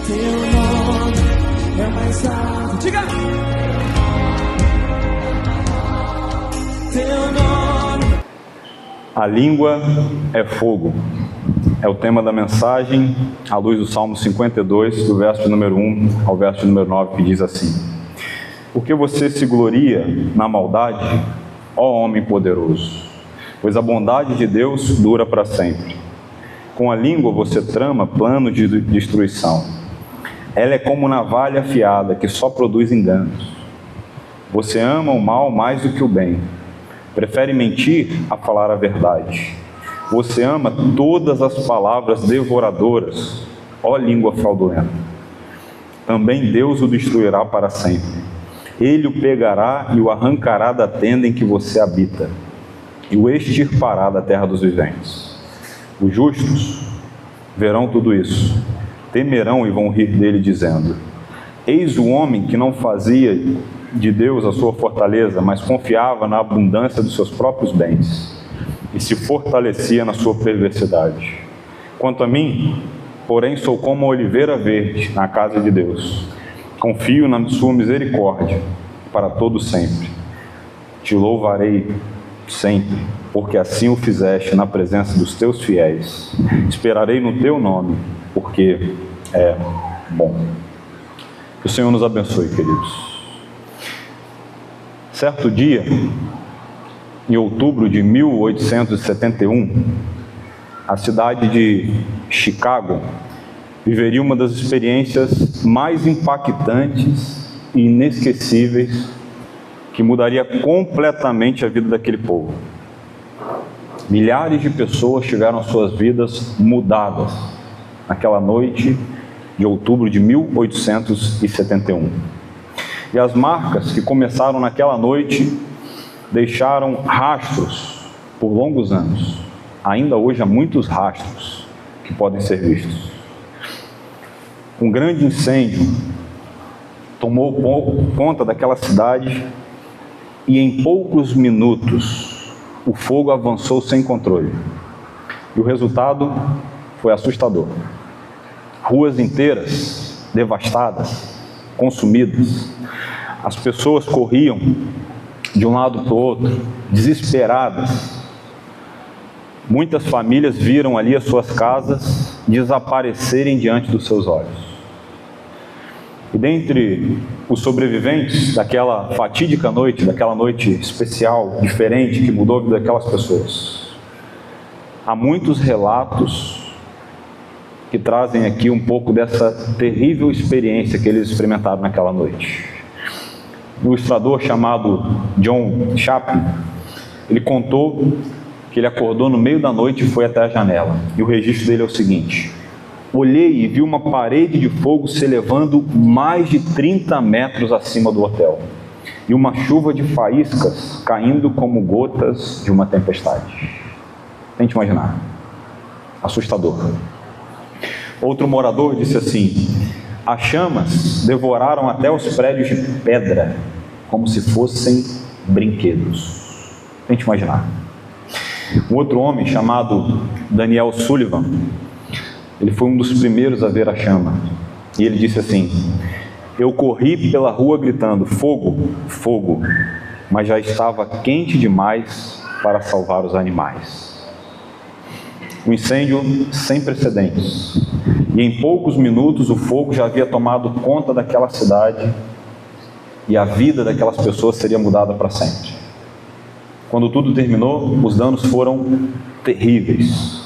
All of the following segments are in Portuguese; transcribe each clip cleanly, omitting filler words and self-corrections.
Teu nome é mais alto. Diga! Teu nome. A língua é fogo. É o tema da mensagem, à luz do Salmo 52, do verso número 1 ao verso número 9, que diz assim: Porque você se gloria na maldade, ó homem poderoso, pois a bondade de Deus dura para sempre. Com a língua você trama plano de destruição. Ela é como navalha afiada que só produz enganos. Você ama o mal mais do que o bem. Prefere mentir a falar a verdade. Você ama todas as palavras devoradoras, ó língua fraudulenta. Também Deus o destruirá para sempre. Ele o pegará e o arrancará da tenda em que você habita, e o extirpará da terra dos viventes. Os justos verão tudo isso, temerão e vão rir dele, dizendo: Eis o homem que não fazia de Deus a sua fortaleza, mas confiava na abundância dos seus próprios bens, e se fortalecia na sua perversidade. Quanto a mim, porém, sou como a oliveira verde na casa de Deus. Confio na sua misericórdia para todo sempre. Te louvarei sempre, porque assim o fizeste na presença dos teus fiéis. Esperarei no teu nome, porque é bom. Que o Senhor nos abençoe, queridos. Certo dia, em outubro de 1871, a cidade de Chicago viveria uma das experiências mais impactantes e inesquecíveis que mudaria completamente a vida daquele povo. Milhares de pessoas tiveram suas vidas mudadas naquela noite de outubro de 1871. E as marcas que começaram naquela noite deixaram rastros por longos anos. Ainda hoje há muitos rastros que podem ser vistos. Um grande incêndio tomou conta daquela cidade e em poucos minutos o fogo avançou sem controle. E o resultado foi assustador. Ruas inteiras devastadas, consumidas. As pessoas corriam de um lado para o outro, desesperadas. Muitas famílias viram ali as suas casas desaparecerem diante dos seus olhos. E dentre os sobreviventes daquela fatídica noite, daquela noite especial, diferente, que mudou a vida daquelas pessoas, há muitos relatos que trazem aqui um pouco dessa terrível experiência que eles experimentaram naquela noite. Um ilustrador chamado John Chaplin, ele contou que ele acordou no meio da noite e foi até a janela. E o registro dele é o seguinte: olhei e vi uma parede de fogo se elevando mais de 30 metros acima do hotel, e uma chuva de faíscas caindo como gotas de uma tempestade. Tente imaginar. Assustador. Outro morador disse assim: as chamas devoraram até os prédios de pedra, como se fossem brinquedos. Tente imaginar. Um outro homem chamado Daniel Sullivan, ele foi um dos primeiros a ver a chama. E ele disse assim: eu corri pela rua gritando: fogo, fogo, mas já estava quente demais para salvar os animais. Um incêndio sem precedentes. E em poucos minutos o fogo já havia tomado conta daquela cidade e a vida daquelas pessoas seria mudada para sempre. Quando tudo terminou, os danos foram terríveis.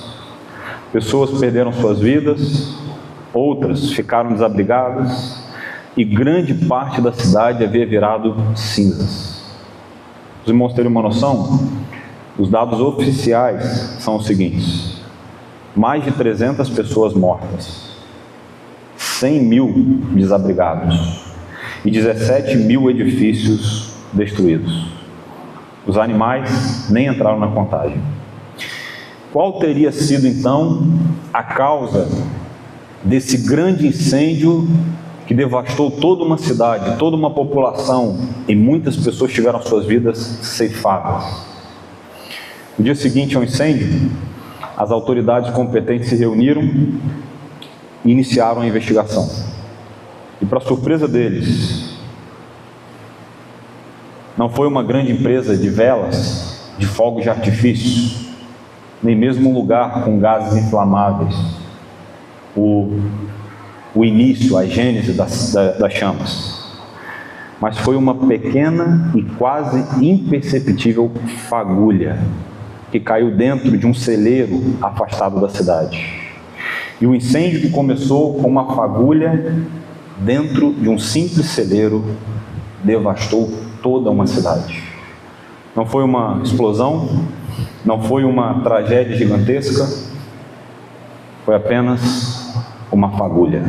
Pessoas perderam suas vidas, outras ficaram desabrigadas e grande parte da cidade havia virado cinzas. Os irmãos terem uma noção? Os dados oficiais são os seguintes: mais de 300 pessoas mortas, 100 mil desabrigados e 17 mil edifícios destruídos. Os animais nem entraram na contagem. Qual teria sido então a causa desse grande incêndio que devastou toda uma cidade, toda uma população, e muitas pessoas tiveram suas vidas ceifadas? No dia seguinte ao incêndio, as autoridades competentes se reuniram e iniciaram a investigação. E para surpresa deles, não foi uma grande empresa de velas, de fogos de artifício, nem mesmo um lugar com gases inflamáveis, o início, a gênese das chamas. Mas foi uma pequena e quase imperceptível fagulha que caiu dentro de um celeiro afastado da cidade. E o incêndio que começou com uma fagulha dentro de um simples celeiro devastou toda uma cidade. Não foi uma explosão, não foi uma tragédia gigantesca, foi apenas uma fagulha.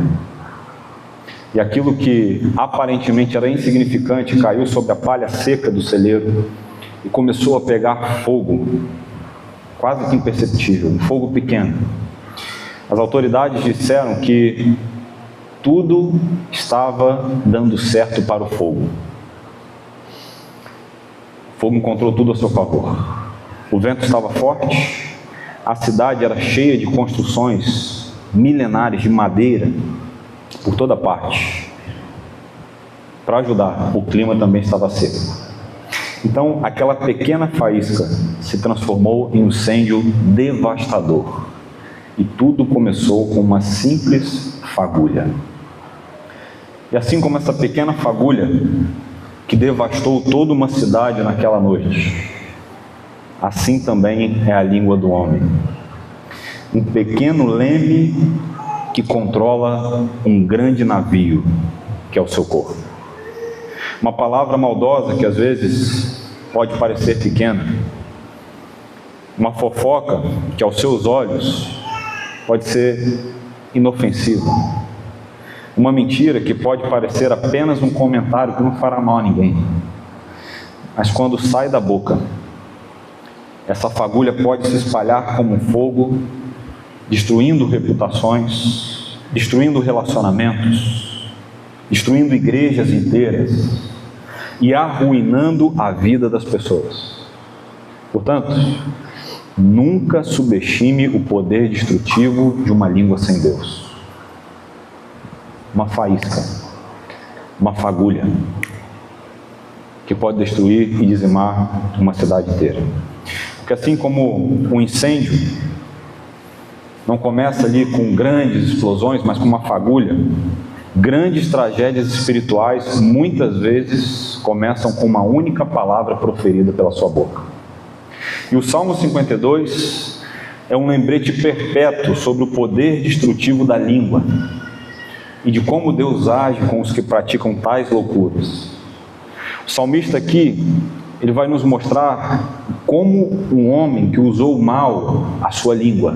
E aquilo que aparentemente era insignificante caiu sobre a palha seca do celeiro e começou a pegar fogo, quase que imperceptível, um fogo pequeno. As autoridades disseram que tudo estava dando certo para o fogo. O fogo encontrou tudo a seu favor. O vento estava forte, a cidade era cheia de construções milenares de madeira por toda parte. Para ajudar, o clima também estava seco. Então, aquela pequena faísca se transformou em um incêndio devastador. E tudo começou com uma simples fagulha. E assim como essa pequena fagulha que devastou toda uma cidade naquela noite, assim também é a língua do homem. Um pequeno leme que controla um grande navio, que é o seu corpo. Uma palavra maldosa que às vezes pode parecer pequena. Uma fofoca que aos seus olhos pode ser inofensiva. Uma mentira que pode parecer apenas um comentário que não fará mal a ninguém. Mas quando sai da boca, essa fagulha pode se espalhar como um fogo, destruindo reputações, destruindo relacionamentos, destruindo igrejas inteiras e arruinando a vida das pessoas. Portanto, nunca subestime o poder destrutivo de uma língua sem Deus. Uma faísca, uma fagulha, que pode destruir e dizimar uma cidade inteira. Porque assim como um incêndio não começa ali com grandes explosões, mas com uma fagulha, grandes tragédias espirituais muitas vezes começam com uma única palavra proferida pela sua boca. E o Salmo 52 é um lembrete perpétuo sobre o poder destrutivo da língua e de como Deus age com os que praticam tais loucuras. O salmista aqui, ele vai nos mostrar como um homem que usou mal a sua língua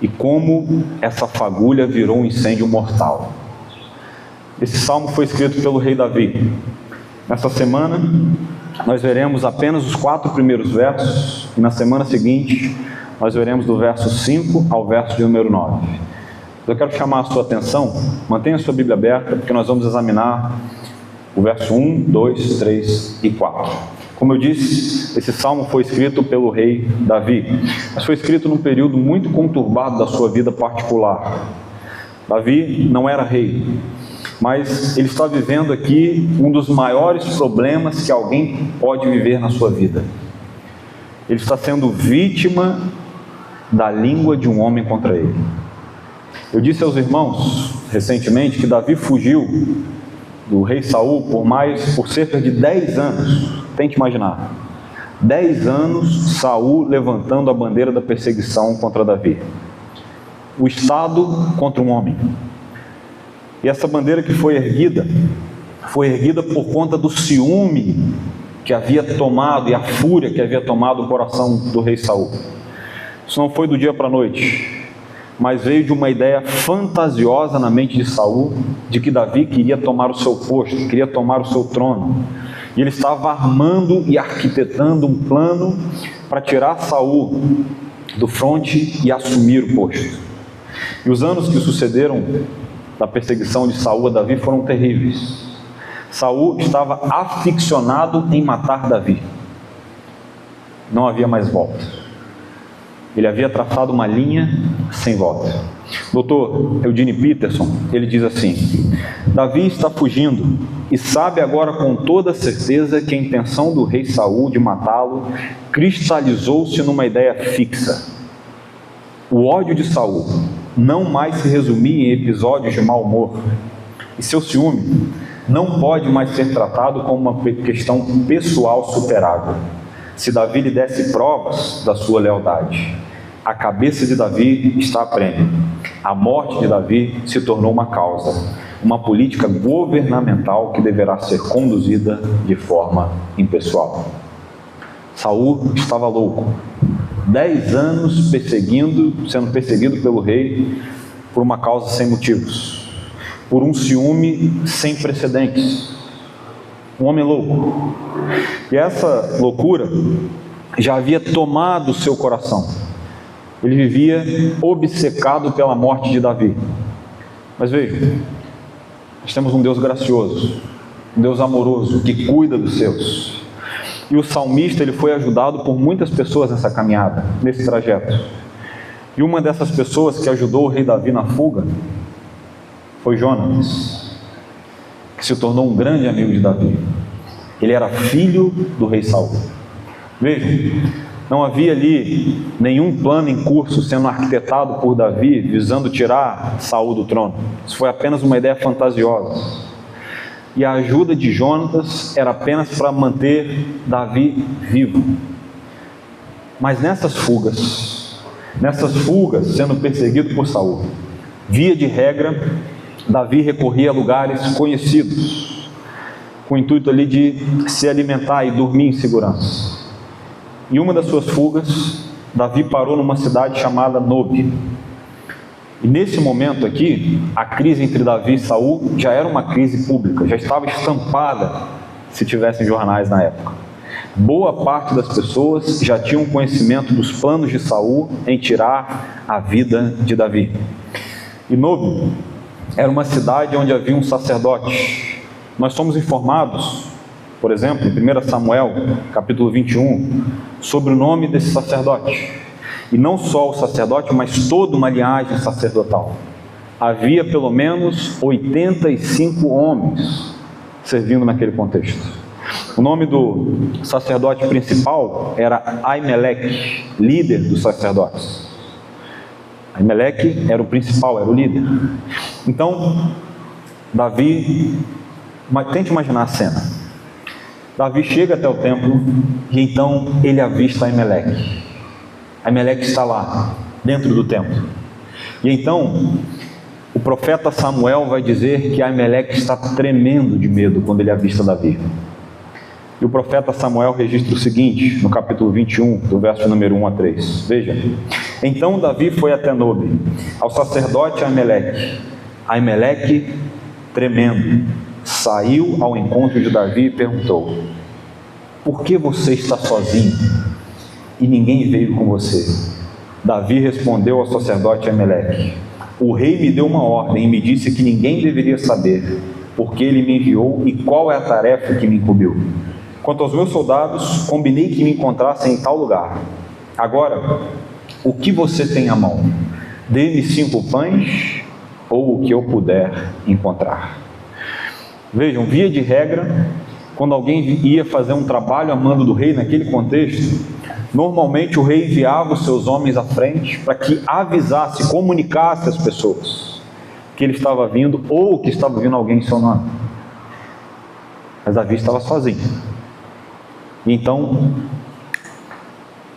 e como essa fagulha virou um incêndio mortal. Esse salmo foi escrito pelo rei Davi. Nessa semana, nós veremos apenas os 4 primeiros versos, e na semana seguinte, nós veremos do verso 5 ao verso de número 9. Eu quero chamar a sua atenção, mantenha a sua Bíblia aberta, porque nós vamos examinar o verso 1, 2, 3 e 4. Como eu disse, esse salmo foi escrito pelo rei Davi, mas foi escrito num período muito conturbado da sua vida particular. Davi não era rei, mas ele está vivendo aqui um dos maiores problemas que alguém pode viver na sua vida. Ele está sendo vítima da língua de um homem contra ele. Eu disse aos irmãos recentemente que Davi fugiu do rei Saul por cerca de 10 anos. Tente imaginar, 10 anos Saul levantando a bandeira da perseguição contra Davi. O Estado contra um homem. E essa bandeira que foi erguida por conta do ciúme que havia tomado e a fúria que havia tomado o coração do rei Saul. Isso não foi do dia para a noite, mas veio de uma ideia fantasiosa na mente de Saul, de que Davi queria tomar o seu posto, queria tomar o seu trono. E ele estava armando e arquitetando um plano para tirar Saul do fronte e assumir o posto. E os anos que sucederam da perseguição de Saul a Davi foram terríveis. Saul estava aficionado em matar Davi. Não havia mais volta. Ele havia traçado uma linha sem volta. Dr. Eugene Peterson, ele diz assim: Davi está fugindo e sabe agora com toda certeza que a intenção do rei Saul de matá-lo cristalizou-se numa ideia fixa. O ódio de Saul não mais se resumia em episódios de mau humor, e seu ciúme não pode mais ser tratado como uma questão pessoal superável. Se Davi lhe desse provas da sua lealdade, a cabeça de Davi está a prêmio. A morte de Davi se tornou uma causa, uma política governamental que deverá ser conduzida de forma impessoal. Saul estava louco. 10 anos sendo perseguido pelo rei por uma causa sem motivos, por um ciúme sem precedentes. Um homem louco. E essa loucura já havia tomado o seu coração. Ele vivia obcecado pela morte de Davi. Mas veja, nós temos um Deus gracioso, um Deus amoroso, que cuida dos seus. E o salmista, ele foi ajudado por muitas pessoas nessa caminhada, nesse trajeto. E uma dessas pessoas que ajudou o rei Davi na fuga foi Jonatas, que se tornou um grande amigo de Davi. Ele era filho do rei Saul. Vejam, não havia ali nenhum plano em curso sendo arquitetado por Davi, visando tirar Saul do trono. Isso foi apenas uma ideia fantasiosa. E a ajuda de Jonatas era apenas para manter Davi vivo. Mas nessas fugas, sendo perseguido por Saul, via de regra, Davi recorria a lugares conhecidos, com o intuito ali de se alimentar e dormir em segurança. Em uma das suas fugas, Davi parou numa cidade chamada Nob. E nesse momento aqui, a crise entre Davi e Saul já era uma crise pública, já estava estampada, se tivessem jornais na época. Boa parte das pessoas já tinham conhecimento dos planos de Saul em tirar a vida de Davi. E Nob era uma cidade onde havia um sacerdote. Nós somos informados, por exemplo, em 1 Samuel, capítulo 21, sobre o nome desse sacerdote. E não só o sacerdote, mas toda uma linhagem sacerdotal. Havia pelo menos 85 homens servindo naquele contexto. O nome do sacerdote principal era Aimeleque, líder dos sacerdotes. Aimeleque era o principal, era o líder. Então, Davi, tente imaginar a cena. Davi chega até o templo e então ele avista Aimeleque. Aimeleque está lá, dentro do templo. E então, o profeta Samuel vai dizer que Aimeleque está tremendo de medo quando ele avista Davi. E o profeta Samuel registra o seguinte, no capítulo 21, do verso número 1 a 3. Veja: então Davi foi até Nob, ao sacerdote Aimeleque. Aimeleque, tremendo, saiu ao encontro de Davi e perguntou: por que você está sozinho e ninguém veio com você? Davi respondeu ao sacerdote Aimeleque: o rei me deu uma ordem e me disse que ninguém deveria saber, porque ele me enviou e qual é a tarefa que me incumbiu. Quanto aos meus soldados, combinei que me encontrassem em tal lugar. Agora, o que você tem à mão? Dê-me 5 pães ou o que eu puder encontrar. Vejam, via de regra, quando alguém ia fazer um trabalho a mando do rei naquele contexto, normalmente o rei enviava os seus homens à frente para que avisasse, comunicasse às pessoas que ele estava vindo ou que estava vindo alguém em seu nome. Mas Davi estava sozinho. E então,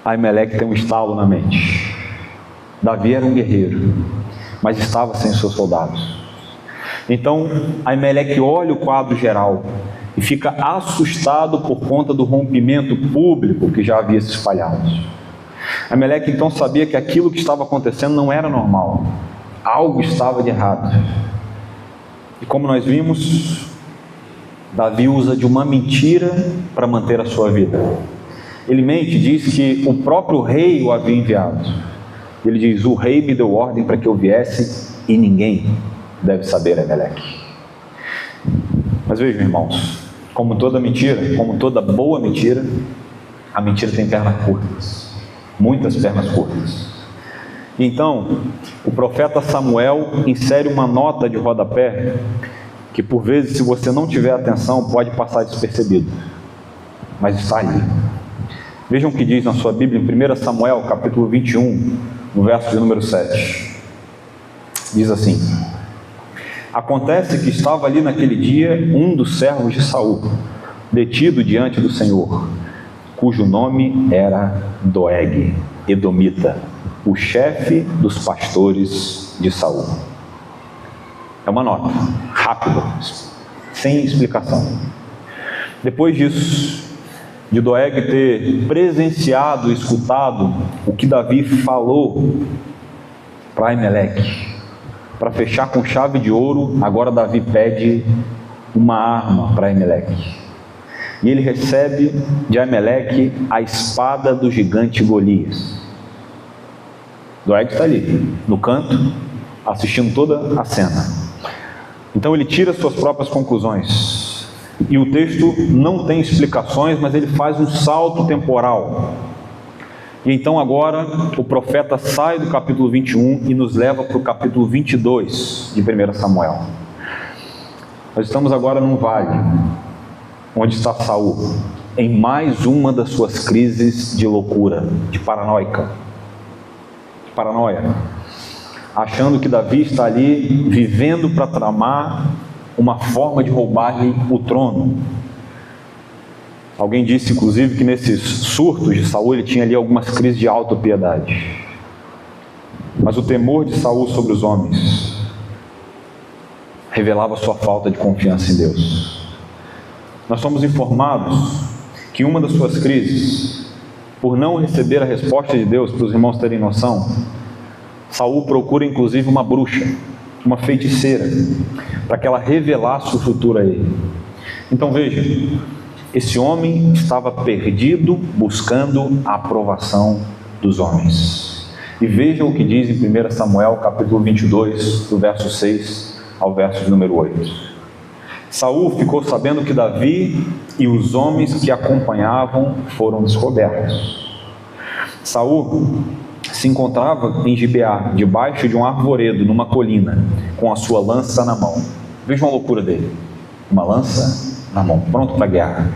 Aimeleque tem um estalo na mente. Davi era um guerreiro, mas estava sem seus soldados. Então, Aimeleque olha o quadro geral e fica assustado por conta do rompimento público que já havia se espalhado. Aimeleque então sabia que aquilo que estava acontecendo não era normal. Algo estava de errado. E como nós vimos, Davi usa de uma mentira para manter a sua vida. Ele mente, diz que o próprio rei o havia enviado. Ele diz: o rei me deu ordem para que eu viesse e ninguém deve saber, Aimeleque. Mas vejam, irmãos, como toda mentira, como toda boa mentira, a mentira tem pernas curtas. muitas pernas curtas. Então, o profeta Samuel insere uma nota de rodapé que, por vezes, se você não tiver atenção, pode passar despercebido, mas está ali. Vejam o que diz na sua Bíblia, em 1 Samuel, capítulo 21, no verso de número 7. Diz assim: acontece que estava ali naquele dia um dos servos de Saul, detido diante do Senhor, cujo nome era Doeg, edomita, o chefe dos pastores de Saul. É uma nota, rápida, sem explicação. Depois disso, de Doeg ter presenciado e escutado o que Davi falou para Aimeleque, para fechar com chave de ouro, agora Davi pede uma arma para Aimeleque. E ele recebe de Aimeleque a espada do gigante Golias. Doeg está ali, no canto, assistindo toda a cena. Então ele tira suas próprias conclusões. E o texto não tem explicações, mas ele faz um salto temporal. E então agora o profeta sai do capítulo 21 e nos leva para o capítulo 22 de 1 Samuel. Nós estamos agora num vale, onde está Saul, em mais uma das suas crises de loucura, de paranoia, achando que Davi está ali vivendo para tramar uma forma de roubar-lhe o trono. Alguém disse, inclusive, que nesses surtos de Saul ele tinha ali algumas crises de autopiedade. Mas o temor de Saul sobre os homens revelava sua falta de confiança em Deus. Nós somos informados que uma das suas crises, por não receber a resposta de Deus, para os irmãos terem noção, Saul procura inclusive uma bruxa, uma feiticeira, para que ela revelasse o futuro a ele. Então veja, esse homem estava perdido buscando a aprovação dos homens. E vejam o que diz em 1 Samuel capítulo 22, do verso 6 ao verso de número 8. Saul ficou sabendo que Davi e os homens que acompanhavam foram descobertos. Saul se encontrava em Gibeá, debaixo de um arvoredo, numa colina, com a sua lança na mão. Vejam a loucura dele, uma lança na mão, pronto para a guerra.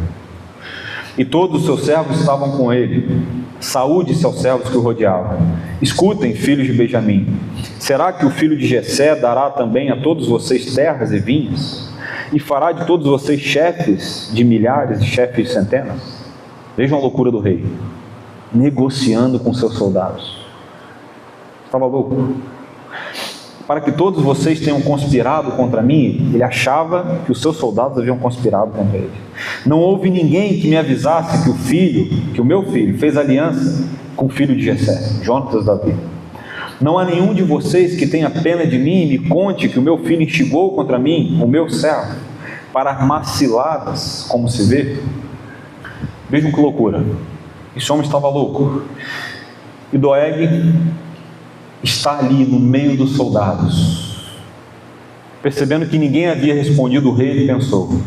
E todos os seus servos estavam com ele. Saul disse aos servos que o rodeavam: escutem, filhos de Benjamim, será que o filho de Jessé dará também a todos vocês terras e vinhas? E fará de todos vocês chefes de milhares e chefes de centenas? Vejam a loucura do rei, negociando com seus soldados. Estava louco. Para que todos vocês tenham conspirado contra mim, ele achava que os seus soldados haviam conspirado contra ele. Não houve ninguém que me avisasse que o meu filho fez aliança com o filho de Jessé, Jonatas Davi. Não há nenhum de vocês que tenha pena de mim e me conte que o meu filho instigou contra mim, o meu servo, para armar ciladas, como se vê. Vejam que loucura. Esse homem estava louco. E Doeg está ali no meio dos soldados. Percebendo que ninguém havia respondido o rei, ele pensou: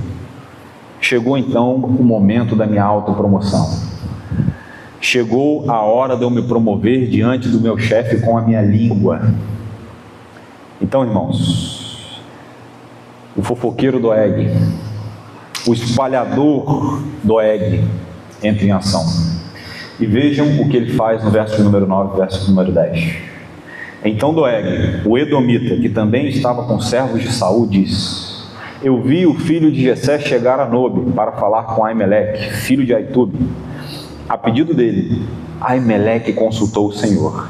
chegou então o momento da minha autopromoção. Chegou a hora de eu me promover diante do meu chefe com a minha língua. Então, irmãos, o fofoqueiro Doeg, o espalhador Doeg, entra em ação. E vejam o que ele faz no verso número 9, verso número 10. Então Doeg, o edomita, que também estava com servos de Saul, disse: eu vi o filho de Jessé chegar a Nobe para falar com Aimeleque, filho de Aitube. A pedido dele, Aimeleque consultou o Senhor.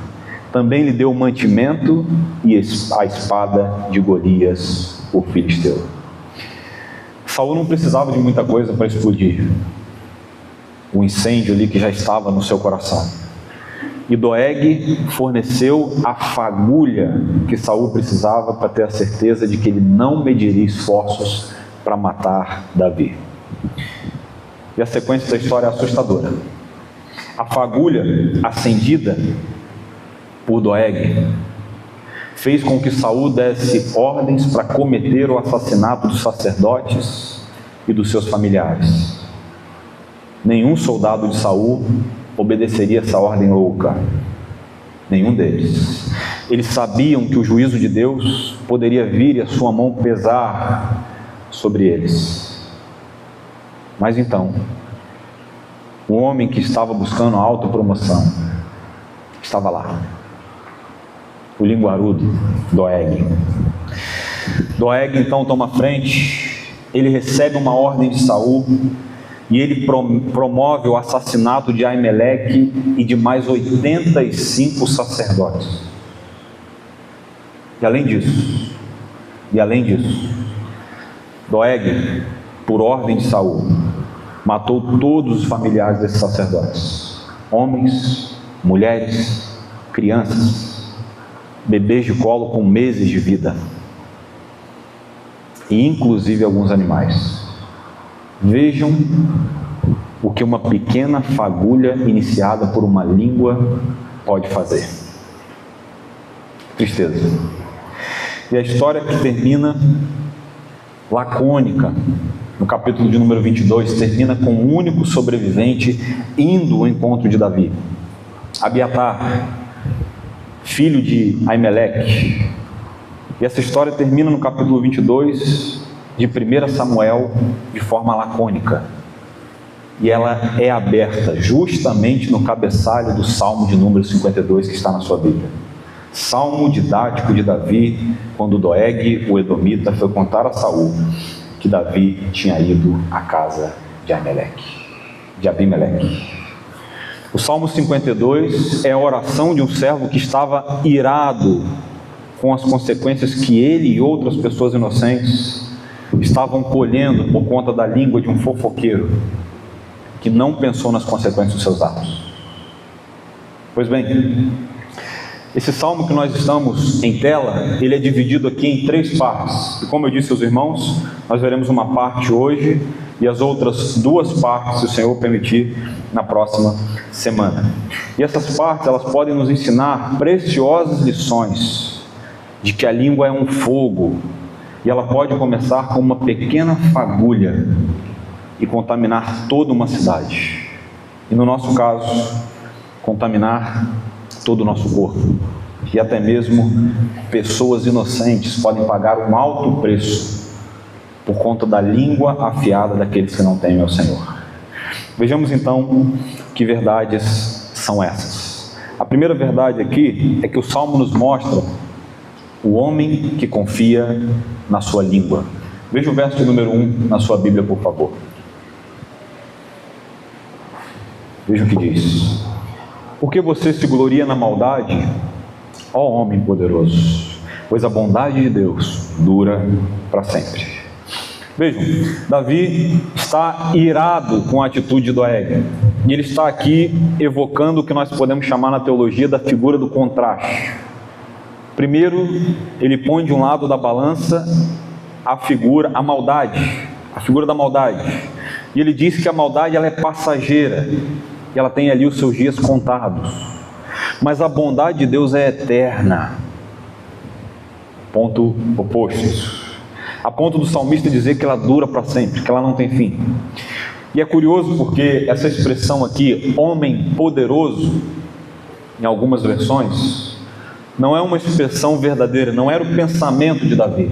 Também lhe deu o mantimento e a espada de Golias, o filisteu. Saul não precisava de muita coisa para explodir o incêndio ali que já estava no seu coração. E Doeg forneceu a fagulha que Saul precisava para ter a certeza de que ele não mediria esforços para matar Davi. E a sequência da história é assustadora. A fagulha acendida por Doeg fez com que Saul desse ordens para cometer o assassinato dos sacerdotes e dos seus familiares. Nenhum soldado de Saul obedeceria essa ordem louca. Nenhum deles. Eles sabiam que o juízo de Deus poderia vir e a sua mão pesar sobre eles. Mas então, o homem que estava buscando a autopromoção estava lá. O linguarudo, Doeg. Doeg então toma frente, ele recebe uma ordem de Saul e ele promove o assassinato de Aimeleque e de mais 85 sacerdotes. E além disso, Doeg, por ordem de Saul, matou todos os familiares desses sacerdotes, homens, mulheres, crianças, bebês de colo com meses de vida, e inclusive alguns animais. Vejam o que uma pequena fagulha iniciada por uma língua pode fazer. Tristeza. E a história que termina lacônica, no capítulo de número 22, termina com um único sobrevivente indo ao encontro de Davi, Abiatar, filho de Aimeleque. E essa história termina no capítulo 22 de 1 Samuel de forma lacônica. E ela é aberta justamente no cabeçalho do Salmo de número 52 que está na sua Bíblia. Salmo didático de Davi, quando Doeg, o edomita, foi contar a Saul que Davi tinha ido à casa de Abimeleque. O Salmo 52 é a oração de um servo que estava irado com as consequências que ele e outras pessoas inocentes estavam colhendo por conta da língua de um fofoqueiro que não pensou nas consequências dos seus atos. Pois bem, esse salmo que nós estamos em tela, ele é dividido aqui em 3 partes. E como eu disse aos irmãos, nós veremos uma parte hoje e as outras 2 partes, se o Senhor permitir, na próxima semana. E essas partes, elas podem nos ensinar preciosas lições de que a língua é um fogo e ela pode começar com uma pequena fagulha e contaminar toda uma cidade. E no nosso caso, contaminar todo o nosso corpo. E até mesmo pessoas inocentes podem pagar um alto preço por conta da língua afiada daqueles que não temem ao Senhor. Vejamos então que verdades são essas. A primeira verdade aqui é que o Salmo nos mostra o homem que confia na sua língua. Veja o verso número 1 na sua Bíblia, por favor. Veja o que diz: porque você se gloria na maldade, ó homem poderoso, pois a bondade de Deus dura para sempre. Vejam, Davi está irado com a atitude de Doeg, e ele está aqui evocando o que nós podemos chamar na teologia da figura do contraste. Primeiro, ele põe de um lado da balança a figura da maldade, e ele diz que a maldade ela é passageira, e ela tem ali os seus dias contados, mas a bondade de Deus é eterna. Ponto oposto, a ponto do salmista dizer que ela dura para sempre, que ela não tem fim. E é curioso porque essa expressão aqui, homem poderoso, em algumas versões, não é uma expressão verdadeira, não era o pensamento de Davi.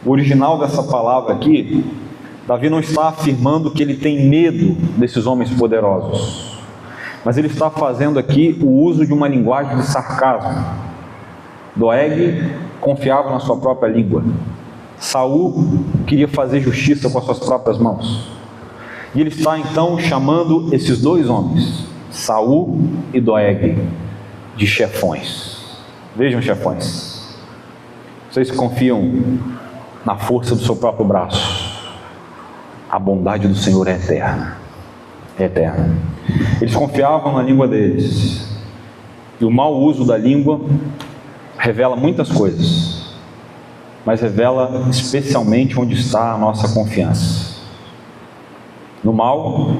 O original dessa palavra aqui, Davi não está afirmando que ele tem medo desses homens poderosos, mas ele está fazendo aqui o uso de uma linguagem de sarcasmo. Doeg confiava na sua própria língua. Saul queria fazer justiça com as suas próprias mãos. E ele está então chamando esses 2 homens, Saul e Doeg, de chefões. Vejam, chefões, vocês confiam na força do seu próprio braço. A bondade do Senhor é eterna. É eterna. Eles confiavam na língua deles. E o mau uso da língua revela muitas coisas, mas revela especialmente onde está a nossa confiança. No mal,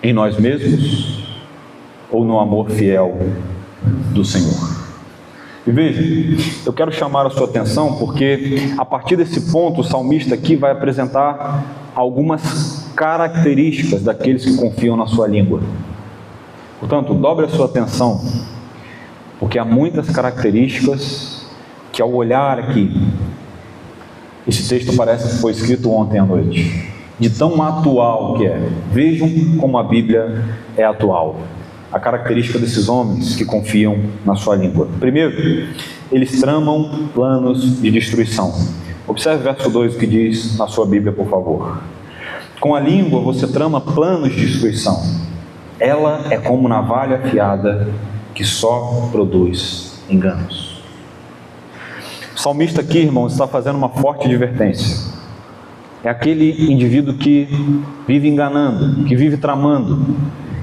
em nós mesmos, ou no amor fiel do Senhor. E veja, eu quero chamar a sua atenção porque a partir desse ponto o salmista aqui vai apresentar algumas características daqueles que confiam na sua língua. Portanto, dobre a sua atenção, porque há muitas características que, ao olhar aqui, esse texto parece que foi escrito ontem à noite, de tão atual que é. Vejam como a Bíblia é atual. A característica desses homens que confiam na sua língua. Primeiro, eles tramam planos de destruição. Observe o verso 2 que diz na sua Bíblia, por favor. Com a língua você trama planos de destruição. Ela é como navalha afiada que só produz enganos. O salmista aqui, irmãos, está fazendo uma forte advertência. É aquele indivíduo que vive enganando, que vive tramando,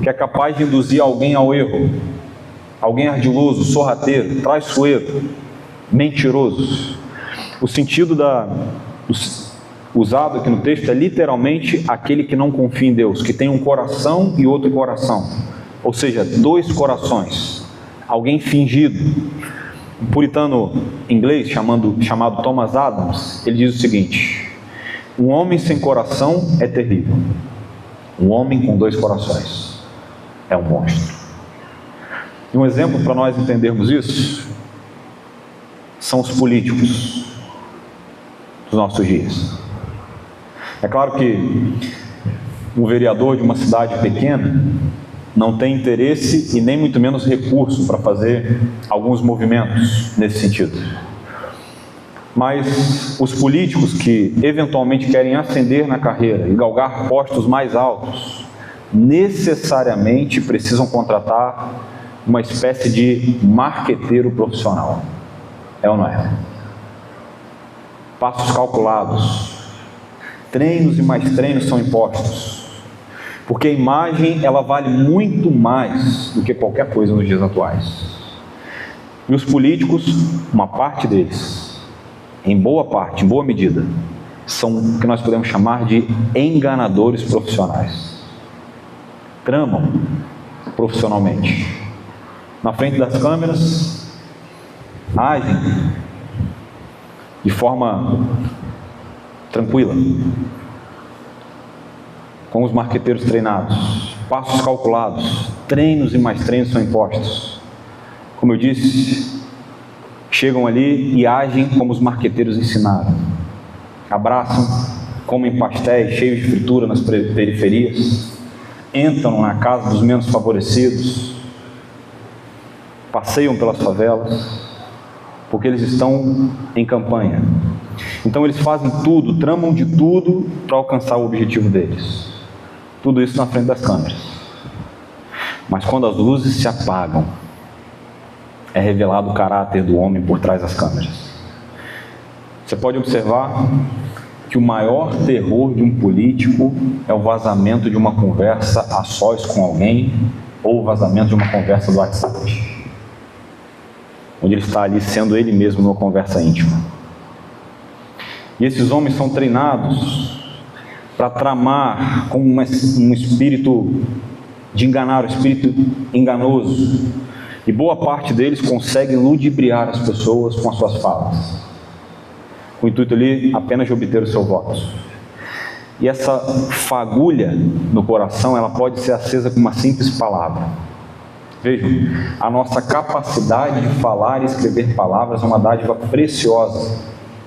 que é capaz de induzir alguém ao erro. Alguém ardiloso, sorrateiro, traiçoeiro, mentiroso. O sentido usado aqui no texto é literalmente aquele que não confia em Deus, que tem um coração e outro coração. Ou seja, dois corações. Alguém fingido. Um puritano inglês chamado Thomas Adams, ele diz o seguinte: um homem sem coração é terrível. Um homem com dois corações é um monstro. E um exemplo para nós entendermos isso são os políticos dos nossos dias. É claro que um vereador de uma cidade pequena não tem interesse e nem muito menos recurso para fazer alguns movimentos nesse sentido. Mas os políticos que eventualmente querem ascender na carreira e galgar postos mais altos, necessariamente precisam contratar uma espécie de marqueteiro profissional. É ou não é? Passos calculados, treinos e mais treinos são impostos, porque a imagem ela vale muito mais do que qualquer coisa nos dias atuais. E os políticos, uma parte deles, em boa medida, são o que nós podemos chamar de enganadores profissionais. Tramam profissionalmente. Na frente das câmeras, agem de forma tranquila, com os marqueteiros treinados, passos calculados, treinos e mais treinos são impostos. Como eu disse, chegam ali e agem como os marqueteiros ensinaram. Abraçam, comem pastéis cheios de fritura nas periferias, entram na casa dos menos favorecidos, passeiam pelas favelas, porque eles estão em campanha. Então eles fazem tudo, tramam de tudo para alcançar o objetivo deles. Tudo isso na frente das câmeras. Mas quando as luzes se apagam, é revelado o caráter do homem por trás das câmeras. Você pode observar que o maior terror de um político é o vazamento de uma conversa a sós com alguém, ou o vazamento de uma conversa do WhatsApp, onde ele está ali sendo ele mesmo numa conversa íntima. E esses homens são treinados para tramar com um espírito de enganar, um espírito enganoso. E boa parte deles conseguem ludibriar as pessoas com as suas falas, com o intuito ali apenas de obter o seu voto. E essa fagulha no coração, ela pode ser acesa com uma simples palavra. Vejam, a nossa capacidade de falar e escrever palavras é uma dádiva preciosa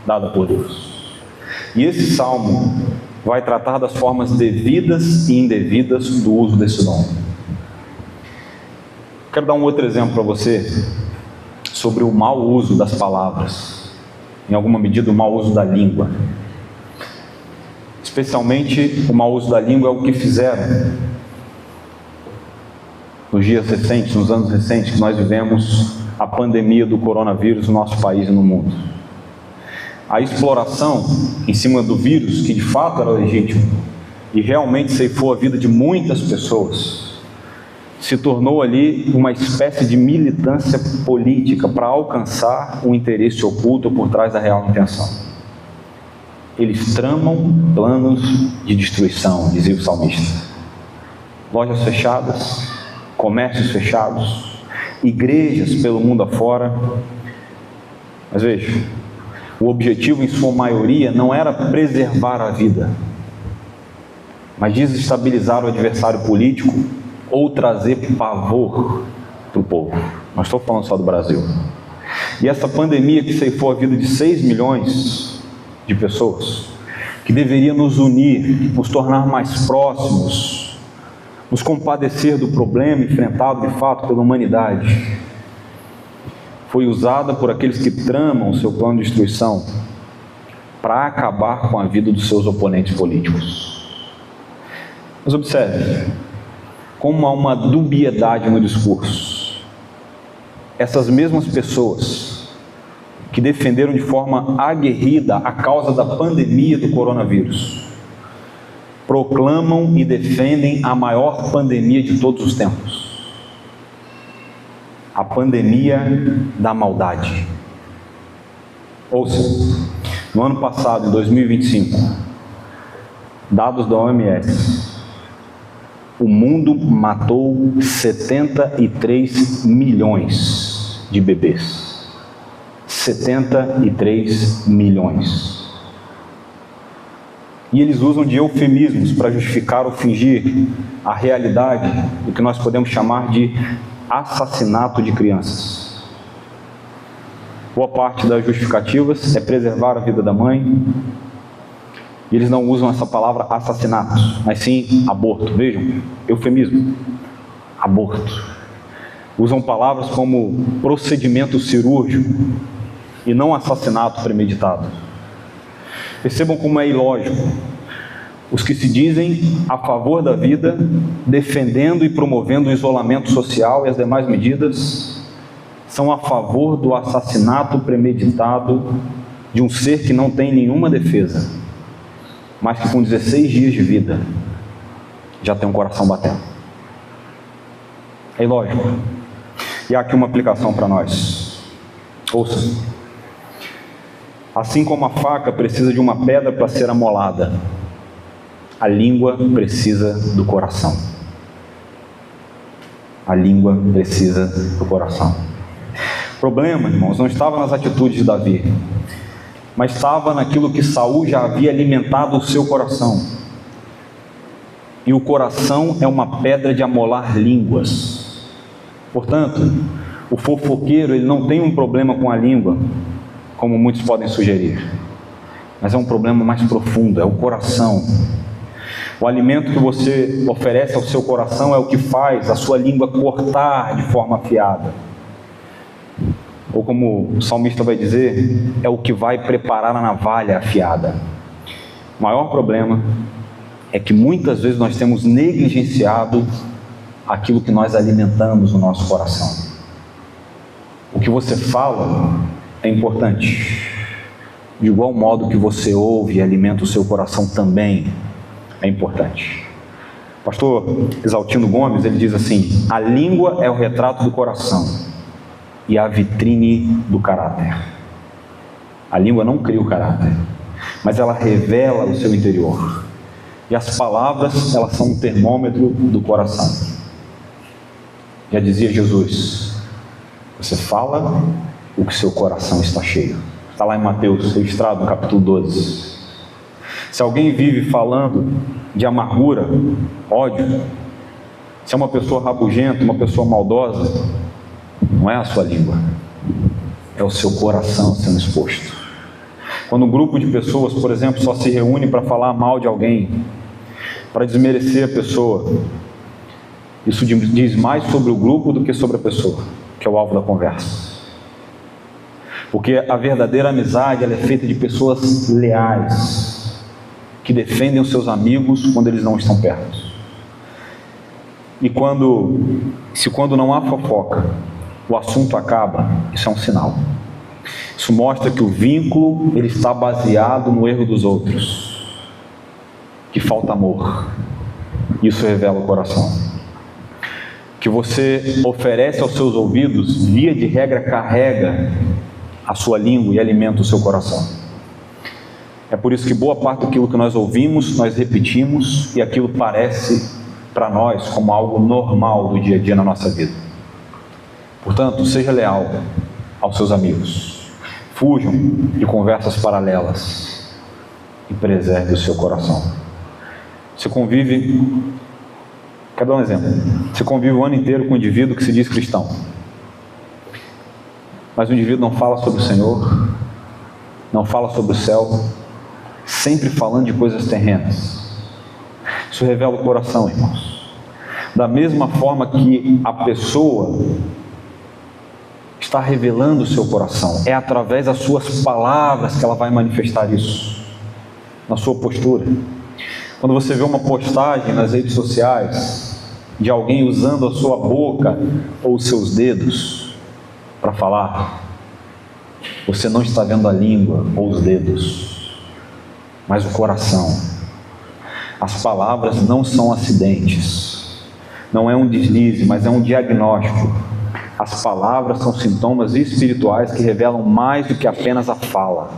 dada por Deus. E esse salmo vai tratar das formas devidas e indevidas do uso desse dom. Quero dar um outro exemplo para você sobre o mau uso das palavras, em alguma medida o mau uso da língua. Especialmente o mau uso da língua é o que fizeram nos dias recentes, nos anos recentes que nós vivemos a pandemia do coronavírus no nosso país e no mundo. A exploração em cima do vírus, que de fato era legítimo e realmente ceifou a vida de muitas pessoas, se tornou ali uma espécie de militância política para alcançar o interesse oculto por trás da real intenção. Eles tramam planos de destruição, dizia o salmista. Lojas fechadas, comércios fechados, igrejas pelo mundo afora. Mas veja, o objetivo em sua maioria não era preservar a vida, mas desestabilizar o adversário político ou trazer pavor para o povo. Não estou falando só do Brasil. E essa pandemia que ceifou a vida de 6 milhões de pessoas, que deveria nos unir, nos tornar mais próximos, nos compadecer do problema enfrentado de fato pela humanidade, foi usada por aqueles que tramam o seu plano de destruição para acabar com a vida dos seus oponentes políticos. Mas observe como há uma dubiedade no discurso. Essas mesmas pessoas que defenderam de forma aguerrida a causa da pandemia do coronavírus proclamam e defendem a maior pandemia de todos os tempos. A pandemia da maldade. Ouça, no ano passado, em 2025, dados da OMS, o mundo matou 73 milhões de bebês. 73 milhões. E eles usam de eufemismos para justificar ou fingir a realidade do que nós podemos chamar de assassinato de crianças. Boa parte das justificativas é preservar a vida da mãe, e eles não usam essa palavra assassinato, mas sim aborto. Vejam, eufemismo, aborto. Usam palavras como procedimento cirúrgico e não assassinato premeditado. Percebam como é ilógico. Os que se dizem a favor da vida, defendendo e promovendo o isolamento social e as demais medidas, são a favor do assassinato premeditado de um ser que não tem nenhuma defesa, mas que com 16 dias de vida já tem um coração batendo. É ilógico. E há aqui uma aplicação para nós. Ouça. Assim como a faca precisa de uma pedra para ser amolada, a língua precisa do coração. A língua precisa do coração. O problema, irmãos, não estava nas atitudes de Davi, mas estava naquilo que Saul já havia alimentado o seu coração. E o coração é uma pedra de amolar línguas. Portanto, o fofoqueiro, ele não tem um problema com a língua, como muitos podem sugerir, mas é um problema mais profundo, é o coração. O alimento que você oferece ao seu coração é o que faz a sua língua cortar de forma afiada. Ou como o salmista vai dizer, é o que vai preparar a navalha afiada. O maior problema é que muitas vezes nós temos negligenciado aquilo que nós alimentamos no nosso coração. O que você fala é importante. De igual modo que você ouve e alimenta o seu coração também é importante. O pastor Exaltino Gomes, ele diz assim: a língua é o retrato do coração e a vitrine do caráter. A língua não cria o caráter, mas ela revela o seu interior. E as palavras, elas são um termômetro do coração. Já dizia Jesus: você fala o que seu coração está cheio. Está lá em Mateus, registrado no capítulo 12. Se alguém vive falando de amargura, ódio, se é uma pessoa rabugenta, uma pessoa maldosa, não é a sua língua, é o seu coração sendo exposto. Quando um grupo de pessoas, por exemplo, só se reúne para falar mal de alguém, para desmerecer a pessoa, isso diz mais sobre o grupo do que sobre a pessoa, que é o alvo da conversa. Porque a verdadeira amizade, ela é feita de pessoas leais, que defendem os seus amigos quando eles não estão perto. E quando não há fofoca, o assunto acaba, isso é um sinal. Isso mostra que o vínculo, ele está baseado no erro dos outros, que falta amor. Isso revela o coração. Que você oferece aos seus ouvidos, via de regra, carrega a sua língua e alimenta o seu coração. É por isso que boa parte daquilo que nós ouvimos, nós repetimos, e aquilo parece para nós como algo normal do dia a dia na nossa vida. Portanto, seja leal aos seus amigos, fujam de conversas paralelas e preserve o seu coração. Você convive Quero dar um exemplo. Você convive o ano inteiro com um indivíduo que se diz cristão, mas o indivíduo não fala sobre o Senhor, não fala sobre o céu, sempre falando de coisas terrenas. Isso revela o coração, irmãos. Da mesma forma que a pessoa está revelando o seu coração, é através das suas palavras que ela vai manifestar isso, na sua postura. Quando você vê uma postagem nas redes sociais de alguém usando a sua boca ou os seus dedos para falar, você não está vendo a língua ou os dedos, mas o coração. As palavras não são acidentes, não é um deslize, mas é um diagnóstico. As palavras são sintomas espirituais que revelam mais do que apenas a fala,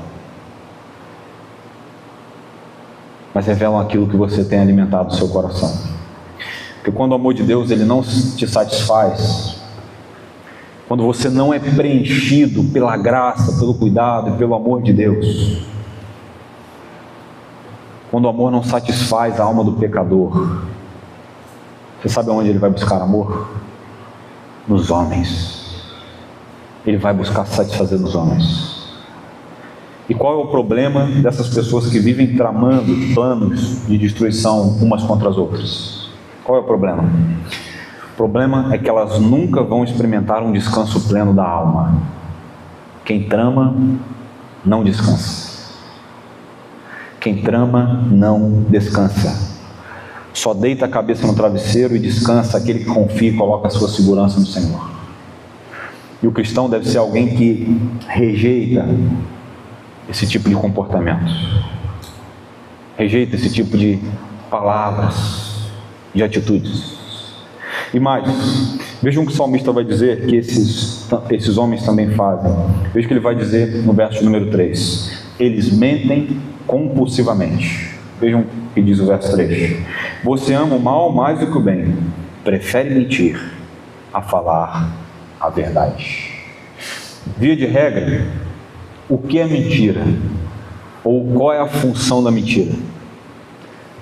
mas revelam aquilo que você tem alimentado no seu coração. Porque quando o amor de Deus ele não te satisfaz, quando você não é preenchido pela graça, pelo cuidado e pelo amor de Deus, quando o amor não satisfaz a alma do pecador, você sabe aonde ele vai buscar amor? Nos homens. Ele vai buscar satisfazer nos homens. E qual é o problema dessas pessoas que vivem tramando planos de destruição umas contra as outras? Qual é o problema? O problema é que elas nunca vão experimentar um descanso pleno da alma. Quem trama, não descansa. Quem trama, não descansa. Só deita a cabeça no travesseiro e descansa aquele que confia e coloca a sua segurança no Senhor. E o cristão deve ser alguém que rejeita esse tipo de comportamento, rejeita esse tipo de palavras, de atitudes. E mais, vejam o que o salmista vai dizer que esses homens também fazem. Veja o que ele vai dizer no verso número 3: eles mentem compulsivamente. Vejam o que diz o verso 3: você ama o mal mais do que o bem, prefere mentir a falar a verdade. Via de regra, o que é mentira? Ou qual é a função da mentira?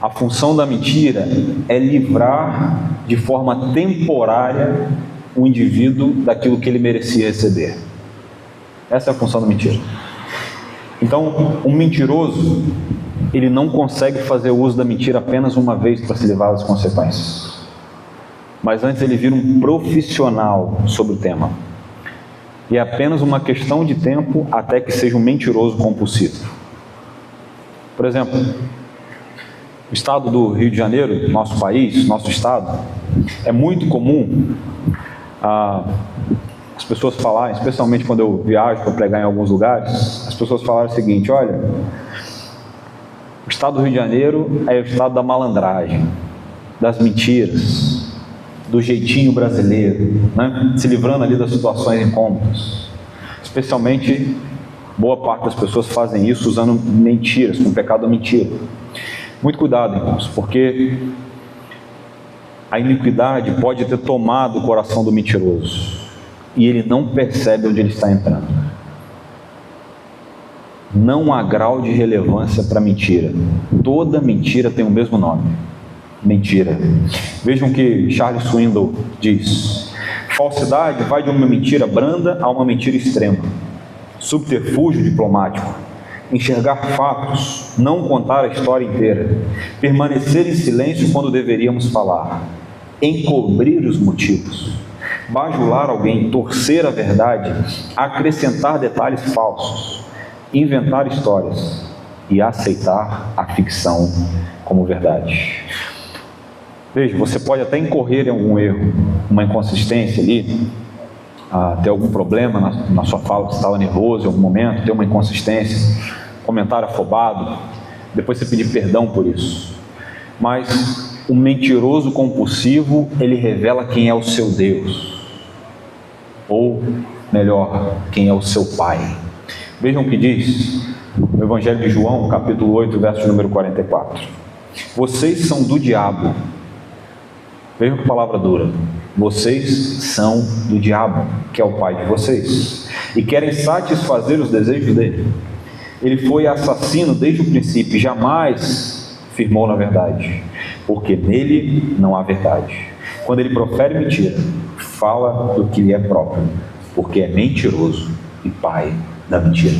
A função da mentira é livrar de forma temporária o indivíduo daquilo que ele merecia receber. Essa é a função da mentira. Então, um mentiroso, ele não consegue fazer uso da mentira apenas uma vez para se livrar das consequências. Mas antes ele vira um profissional sobre o tema. E é apenas uma questão de tempo até que seja um mentiroso compulsivo. Por exemplo, o estado do Rio de Janeiro, nosso país, nosso estado, é muito comum as pessoas falarem, especialmente quando eu viajo para pregar em alguns lugares, as pessoas falarem o seguinte: olha, o estado do Rio de Janeiro é o estado da malandragem, das mentiras, do jeitinho brasileiro, né? Se livrando ali das situações incômodas. Especialmente, boa parte das pessoas fazem isso usando mentiras, com o pecado da mentira. Muito cuidado, irmãos, porque a iniquidade pode ter tomado o coração do mentiroso e ele não percebe onde ele está entrando. Não há grau de relevância para mentira. Toda mentira tem o mesmo nome: mentira. Vejam o que Charles Swindoll diz: falsidade vai de uma mentira branda a uma mentira extrema. Subterfúgio diplomático, enxergar fatos, não contar a história inteira, permanecer em silêncio quando deveríamos falar, encobrir os motivos, bajular alguém, torcer a verdade, acrescentar detalhes falsos, inventar histórias e aceitar a ficção como verdade. Veja, você pode até incorrer em algum erro, uma inconsistência ali, ter algum problema na sua fala, você estava nervoso em algum momento, ter uma inconsistência, comentário afobado, depois você pedir perdão por isso. Mas o mentiroso compulsivo, ele revela quem é o seu Deus, ou melhor, quem é o seu Pai. Vejam o que diz no Evangelho de João, capítulo 8, verso número 44: vocês são do diabo. Vejam que palavra dura. Vocês são do diabo, que é o pai de vocês, e querem satisfazer os desejos dele. Ele foi assassino desde o princípio e jamais firmou na verdade, porque nele não há verdade. Quando ele profere mentira, fala do que lhe é próprio, porque é mentiroso e pai da mentira.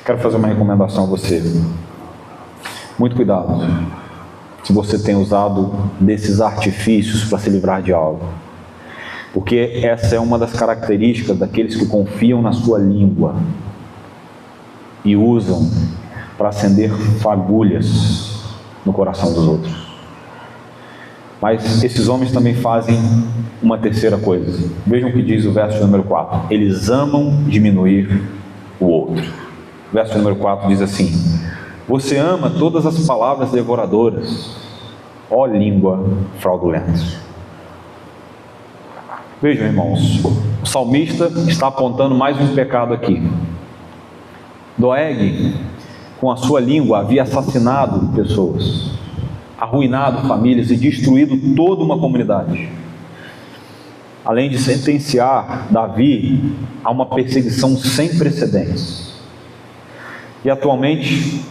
Quero fazer uma recomendação a você. Muito cuidado se você tem usado desses artifícios para se livrar de algo, porque essa é uma das características daqueles que confiam na sua língua e usam para acender fagulhas no coração dos outros. Mas esses homens também fazem uma terceira coisa. Vejam o que diz o verso número 4. Eles amam diminuir o outro. O verso número 4 diz assim: você ama todas as palavras devoradoras, ó língua fraudulenta. Vejam, irmãos, o salmista está apontando mais um pecado aqui. Doeg, com a sua língua, havia assassinado pessoas, arruinado famílias e destruído toda uma comunidade. Além de sentenciar Davi a uma perseguição sem precedentes. E atualmente,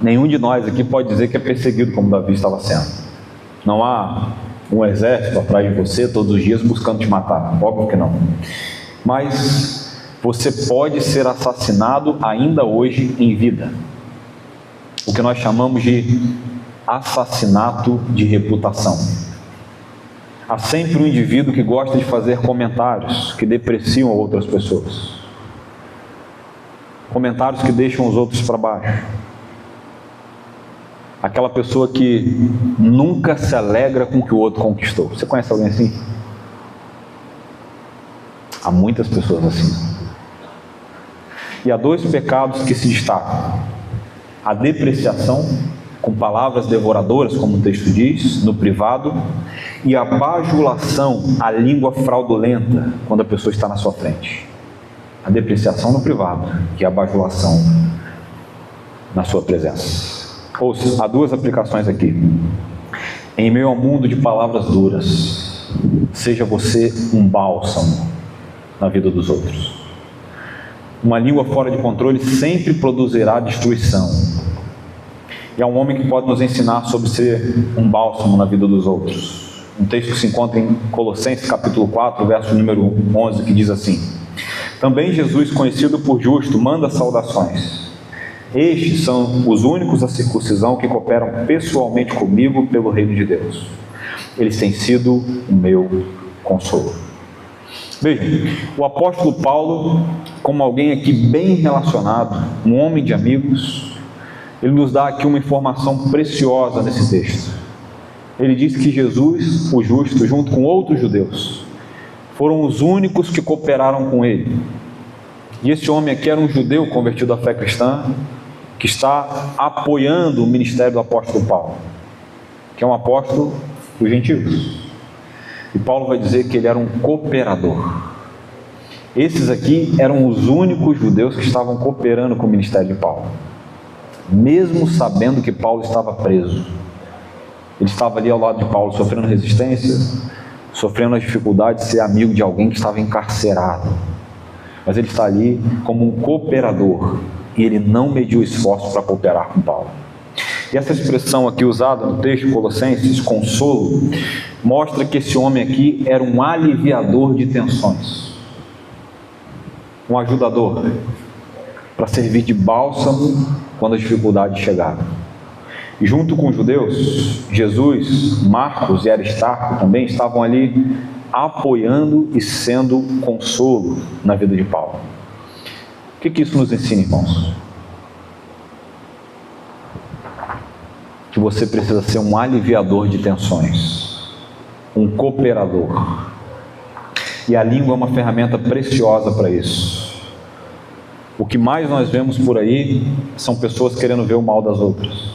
nenhum de nós aqui pode dizer que é perseguido como Davi estava sendo. Não há um exército atrás de você todos os dias buscando te matar, óbvio que não. Mas você pode ser assassinado ainda hoje em vida. O que nós chamamos de assassinato de reputação. Há sempre um indivíduo que gosta de fazer comentários que depreciam outras pessoas. Comentários que deixam os outros para baixo. Aquela pessoa que nunca se alegra com o que o outro conquistou. Você conhece alguém assim? Há muitas pessoas assim. E há dois pecados que se destacam: a depreciação, com palavras devoradoras, como o texto diz, no privado, e a bajulação, a língua fraudulenta, quando a pessoa está na sua frente. A depreciação no privado e a bajulação na sua presença. Ouça, há duas aplicações aqui. Em meio ao mundo de palavras duras, seja você um bálsamo na vida dos outros. Uma língua fora de controle sempre produzirá destruição. E há um homem que pode nos ensinar sobre ser um bálsamo na vida dos outros. Um texto que se encontra em Colossenses capítulo 4, verso número 11, que diz assim: também Jesus, conhecido por justo, manda saudações. Estes são os únicos da circuncisão que cooperam pessoalmente comigo pelo reino de Deus. Eles têm sido o meu consolo. Vejam, o apóstolo Paulo, como alguém aqui bem relacionado, um homem de amigos, ele nos dá aqui uma informação preciosa nesse texto. Ele diz que Jesus, o justo, junto com outros judeus, foram os únicos que cooperaram com ele. E esse homem aqui era um judeu convertido à fé cristã, que está apoiando o ministério do apóstolo Paulo, que é um apóstolo dos gentios. E Paulo vai dizer que ele era um cooperador. Esses aqui eram os únicos judeus que estavam cooperando com o ministério de Paulo, mesmo sabendo que Paulo estava preso. Ele estava ali ao lado de Paulo, sofrendo resistência, sofrendo as dificuldades de ser amigo de alguém que estava encarcerado. Mas ele está ali como um cooperador, e ele não mediu esforço para cooperar com Paulo. E essa expressão aqui usada no texto de Colossenses, consolo, mostra que esse homem aqui era um aliviador de tensões, um ajudador, para servir de bálsamo quando as dificuldades chegaram. E junto com os judeus, Jesus, Marcos e Aristarco também estavam ali apoiando e sendo consolo na vida de Paulo. O que isso nos ensina, irmãos? Que você precisa ser um aliviador de tensões, um cooperador. E a língua é uma ferramenta preciosa para isso. O que mais nós vemos por aí são pessoas querendo ver o mal das outras,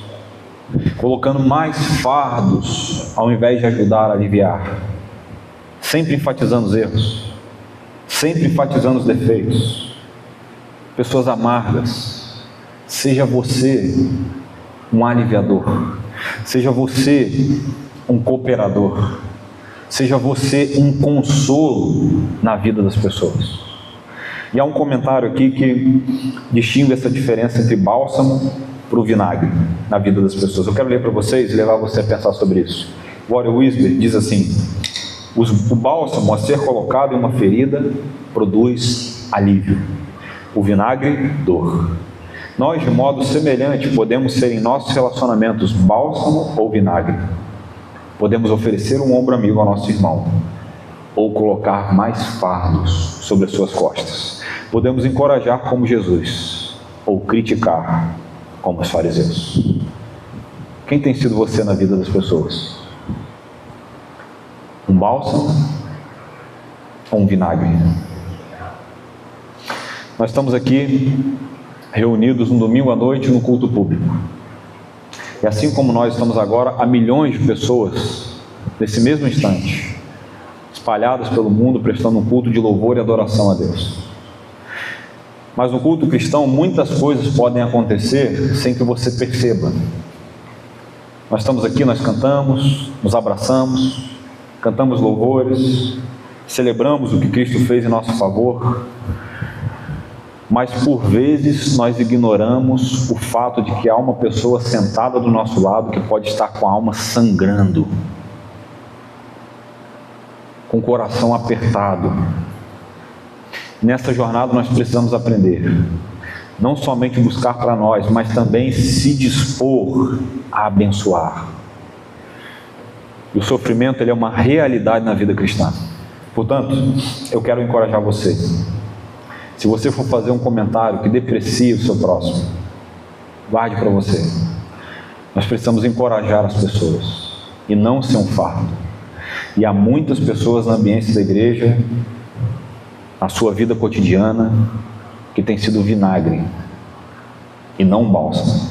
colocando mais fardos ao invés de ajudar a aliviar, sempre enfatizando os erros, sempre enfatizando os defeitos. Pessoas amargas. Seja você um aliviador, seja você um cooperador, seja você um consolo na vida das pessoas. E há um comentário aqui que distingue essa diferença entre bálsamo para o vinagre na vida das pessoas. Eu quero ler para vocês e levar você a pensar sobre isso. Warren Wiersbe diz assim: o bálsamo a ser colocado em uma ferida produz alívio, o vinagre, dor. Nós, de modo semelhante, podemos ser em nossos relacionamentos bálsamo ou vinagre. Podemos oferecer um ombro amigo ao nosso irmão, ou colocar mais fardos sobre as suas costas. Podemos encorajar como Jesus, ou criticar como os fariseus. Quem tem sido você na vida das pessoas? Um bálsamo ou um vinagre? Nós estamos aqui reunidos um domingo à noite no culto público. E assim como nós estamos agora, há milhões de pessoas nesse mesmo instante, espalhadas pelo mundo, prestando um culto de louvor e adoração a Deus. Mas no culto cristão, muitas coisas podem acontecer sem que você perceba. Nós estamos aqui, nós cantamos, nos abraçamos, cantamos louvores, celebramos o que Cristo fez em nosso favor, mas por vezes nós ignoramos o fato de que há uma pessoa sentada do nosso lado que pode estar com a alma sangrando, com o coração apertado. Nessa jornada nós precisamos aprender, não somente buscar para nós, mas também se dispor a abençoar. E o sofrimento, ele é uma realidade na vida cristã. Portanto, eu quero encorajar você. Se você for fazer um comentário que deprecie o seu próximo, guarde para você. Nós precisamos encorajar as pessoas e não ser um fardo. E há muitas pessoas na ambiente da igreja, na sua vida cotidiana, que tem sido vinagre e não um bálsamo.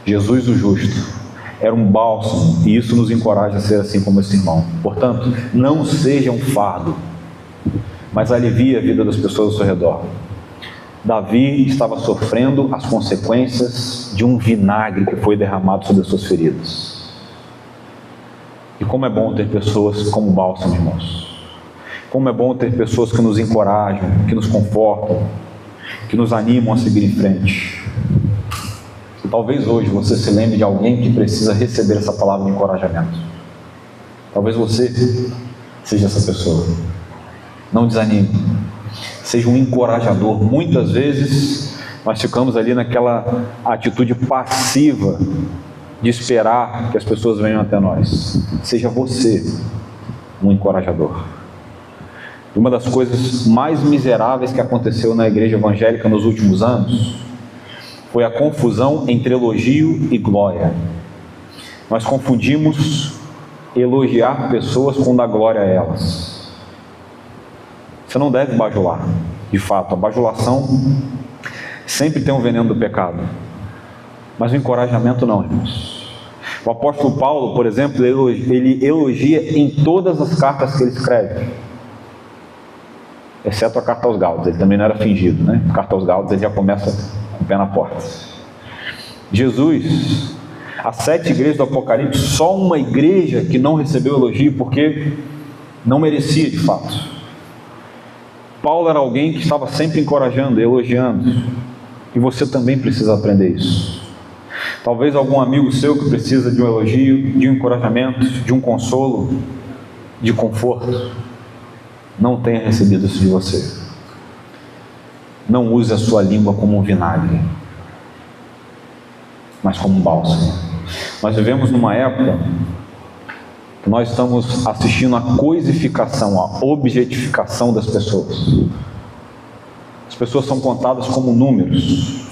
Jesus, o justo, era um bálsamo, e isso nos encoraja a ser assim como esse irmão. Portanto, não seja um fardo, mas alivie a vida das pessoas ao seu redor. Davi estava sofrendo as consequências de um vinagre que foi derramado sobre as suas feridas. E como é bom ter pessoas como bálsamo, irmãos. Como é bom ter pessoas que nos encorajam, que nos confortam, que nos animam a seguir em frente. E talvez hoje você se lembre de alguém que precisa receber essa palavra de encorajamento. Talvez você seja essa pessoa. Não desanime, seja um encorajador. Muitas vezes nós ficamos ali naquela atitude passiva de esperar que as pessoas venham até nós. Seja você um encorajador. Uma das coisas mais miseráveis que aconteceu na igreja evangélica nos últimos anos foi a confusão entre elogio e glória. Nós confundimos elogiar pessoas com dar glória a elas. Você não deve bajular. De fato, a bajulação sempre tem um veneno do pecado, mas o encorajamento não, irmãos. O apóstolo Paulo, por exemplo, ele elogia em todas as cartas que ele escreve, exceto a carta aos Gálatas. Ele também não era fingido, né? A carta aos Gálatas ele já começa com o pé na porta. Jesus, as 7 igrejas do Apocalipse, só uma igreja que não recebeu elogio porque não merecia de fato. Paulo era alguém que estava sempre encorajando, elogiando, e você também precisa aprender isso. Talvez algum amigo seu que precisa de um elogio, de um encorajamento, de um consolo, de conforto, não tenha recebido isso de você. Não use a sua língua como um vinagre, mas como um bálsamo. Nós vivemos numa época que nós estamos assistindo à coisificação, à objetificação das pessoas. As pessoas são contadas como números,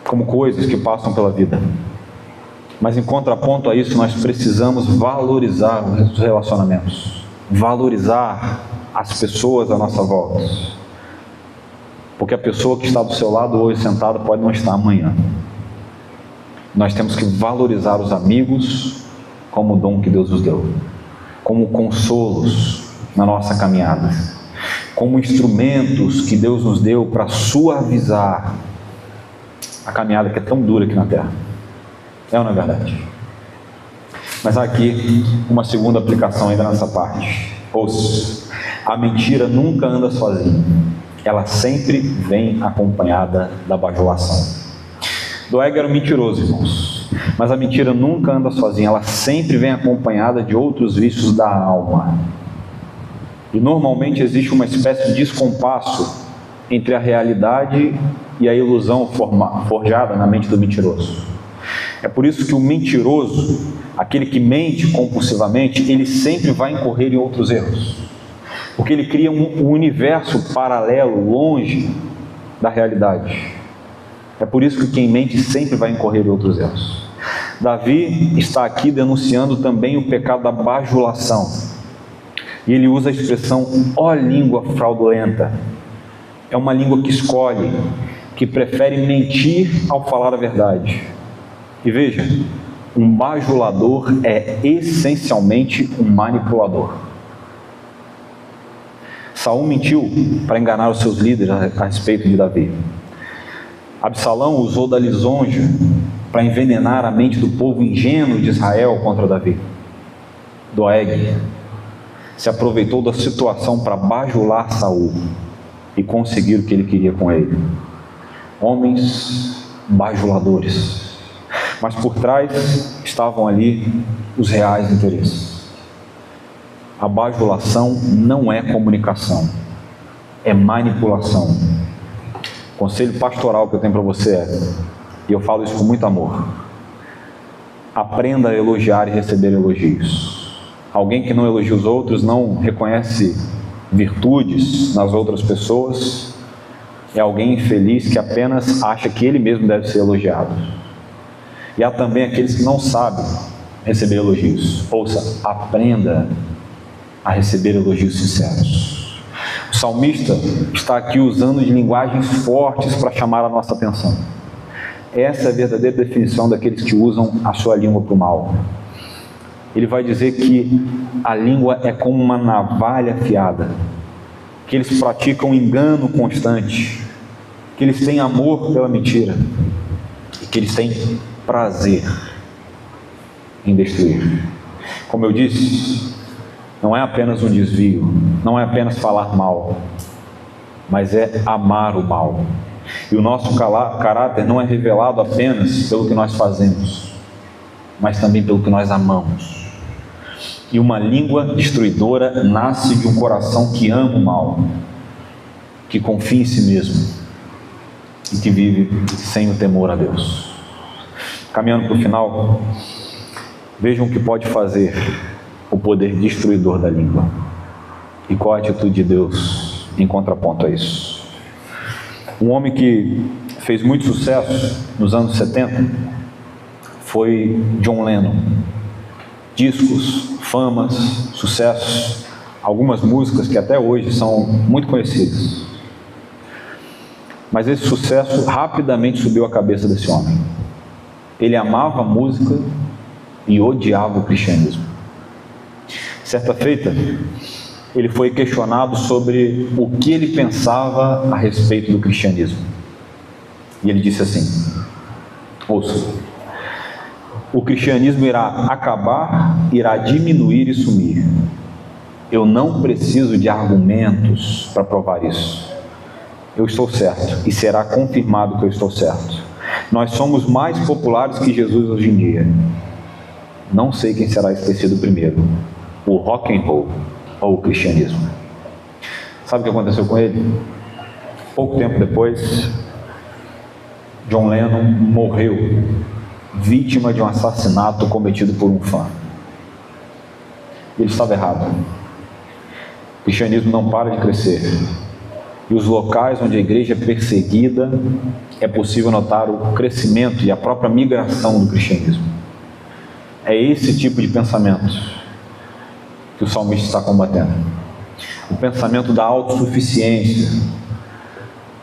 como coisas que passam pela vida. Mas em contraponto a isso, nós precisamos valorizar os relacionamentos, valorizar as pessoas à nossa volta, porque a pessoa que está do seu lado hoje sentada pode não estar amanhã. Nós temos que valorizar os amigos como o dom que Deus nos deu, como consolos na nossa caminhada, como instrumentos que Deus nos deu para suavizar a caminhada que é tão dura aqui na terra. É ou não é verdade? Mas há aqui uma segunda aplicação ainda nessa parte. Ouça, a mentira nunca anda sozinha. ela sempre vem acompanhada da bajulação. Doeg era um mentiroso, irmãos, mas a mentira nunca anda sozinha, ela sempre vem acompanhada de outros vícios da alma. E normalmente existe uma espécie de descompasso entre a realidade e a ilusão forjada na mente do mentiroso. É por isso que o mentiroso, aquele que mente compulsivamente, ele sempre vai incorrer em outros erros, porque ele cria um universo paralelo, longe da realidade. É por isso que quem mente sempre vai incorrer em outros erros. Davi está aqui denunciando também o pecado da bajulação, e ele usa a expressão, ó língua fraudulenta. É uma língua que escolhe, que prefere mentir ao falar a verdade. E veja, um bajulador é essencialmente um manipulador. Saul mentiu para enganar os seus líderes a respeito de Davi. Absalão usou da lisonja para envenenar a mente do povo ingênuo de Israel contra Davi. Doeg se aproveitou da situação para bajular Saul e conseguir o que ele queria com ele. Homens bajuladores. Mas por trás estavam ali os reais interesses. A bajulação não é comunicação, é manipulação. O conselho pastoral que eu tenho para você é, e eu falo isso com muito amor, aprenda a elogiar e receber elogios. Alguém que não elogia os outros, não reconhece virtudes nas outras pessoas, é alguém infeliz que apenas acha que ele mesmo deve ser elogiado. E há também aqueles que não sabem receber elogios. Ouça, aprenda a receber elogios sinceros. O salmista está aqui usando de linguagens fortes para chamar a nossa atenção. Essa é a verdadeira definição daqueles que usam a sua língua para o mal. Ele vai dizer que a língua é como uma navalha afiada, que eles praticam engano constante, que eles têm amor pela mentira e que eles têm prazer em destruir. Como eu disse, não é apenas um desvio, não é apenas falar mal, mas é amar o mal. E o nosso caráter não é revelado apenas pelo que nós fazemos, mas também pelo que nós amamos. E uma língua destruidora nasce de um coração que ama o mal, que confia em si mesmo e que vive sem o temor a Deus. Caminhando para o final, vejam o que pode fazer o poder destruidor da língua e qual a atitude de Deus em contraponto a isso. Um homem que fez muito sucesso nos anos 70 foi John Lennon. Discos, famas, sucessos, algumas músicas que até hoje são muito conhecidas. Mas esse sucesso rapidamente subiu a cabeça desse homem. Ele amava a música e odiava o cristianismo. Certa feita, ele foi questionado sobre o que ele pensava a respeito do cristianismo. E ele disse assim: ouça, o cristianismo irá acabar, irá diminuir e sumir. Eu não preciso de argumentos para provar isso. Eu estou certo e será confirmado que eu estou certo. Nós somos mais populares que Jesus hoje em dia. Não sei quem será esquecido primeiro, o rock and roll ou o cristianismo. Sabe o que aconteceu com ele? Pouco tempo depois, John Lennon morreu, vítima de um assassinato cometido por um fã. Ele estava errado. O cristianismo não para de crescer. E os locais onde a igreja é perseguida, é possível notar o crescimento e a própria migração do cristianismo. É esse tipo de pensamento que o salmista está combatendo. O pensamento da autossuficiência,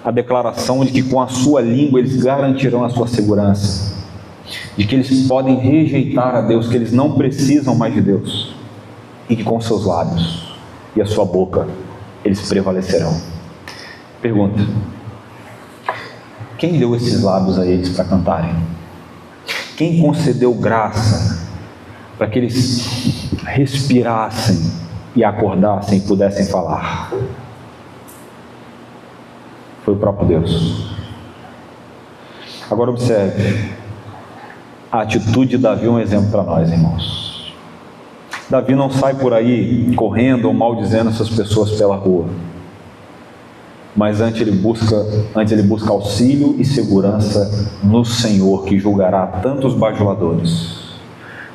a declaração de que com a sua língua eles garantirão a sua segurança, de que eles podem rejeitar a Deus, que eles não precisam mais de Deus, e que com seus lábios e a sua boca eles prevalecerão. Pergunta: quem deu esses lábios a eles para cantarem? Quem concedeu graça para que eles respirassem e acordassem e pudessem falar? Foi o próprio Deus. Agora observe, a atitude de Davi é um exemplo para nós, irmãos. Davi não sai por aí correndo ou maldizendo essas pessoas pela rua, mas antes ele busca auxílio e segurança no Senhor, que julgará tantos bajuladores,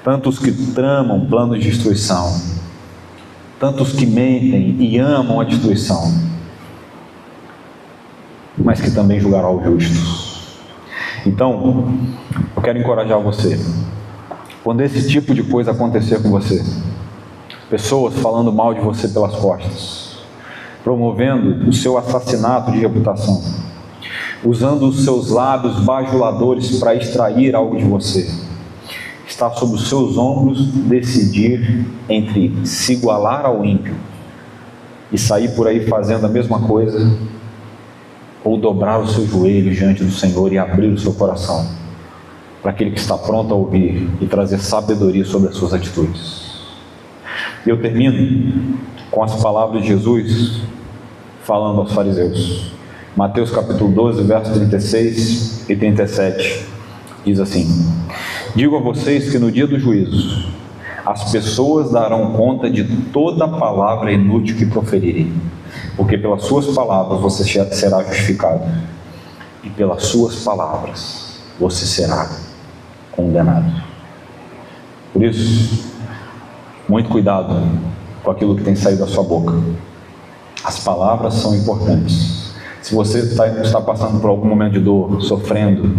tantos que tramam planos de destruição, tantos que mentem e amam a destruição, mas que também julgará os justos. Então, eu quero encorajar você, quando esse tipo de coisa acontecer com você, pessoas falando mal de você pelas costas, promovendo o seu assassinato de reputação, usando os seus lábios bajuladores para extrair algo de você, está sob os seus ombros decidir entre se igualar ao ímpio e sair por aí fazendo a mesma coisa, ou dobrar o seu joelho diante do Senhor e abrir o seu coração para aquele que está pronto a ouvir e trazer sabedoria sobre as suas atitudes. Eu termino com as palavras de Jesus falando aos fariseus. Mateus capítulo 12, versos 36 e 37, diz assim: digo a vocês que no dia do juízo, as pessoas darão conta de toda palavra inútil que proferirem, porque pelas suas palavras você será justificado, e pelas suas palavras você será condenado. Por isso, muito cuidado com aquilo que tem saído da sua boca. As palavras são importantes. Se você está passando por algum momento de dor, sofrendo,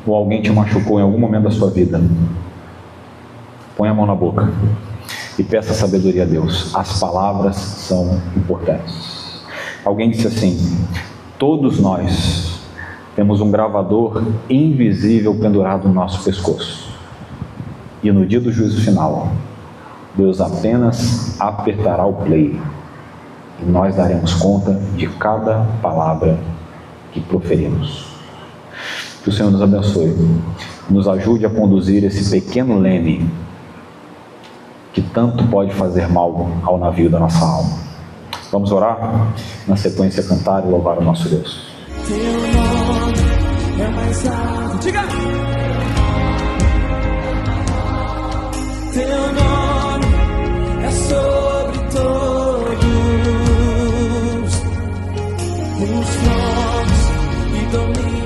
ou alguém te machucou em algum momento da sua vida, põe a mão na boca e peça sabedoria a Deus. As palavras são importantes. Alguém disse assim: todos nós temos um gravador invisível pendurado no nosso pescoço, e no dia do juízo final, Deus apenas apertará o play e nós daremos conta de cada palavra que proferimos. Que o Senhor nos abençoe, nos ajude a conduzir esse pequeno leme que tanto pode fazer mal ao navio da nossa alma. Vamos orar? Na sequência, cantar e louvar o nosso Deus. Teu nome é mais alto. Diga! Teu nome é sobre todos os nomes e domínios.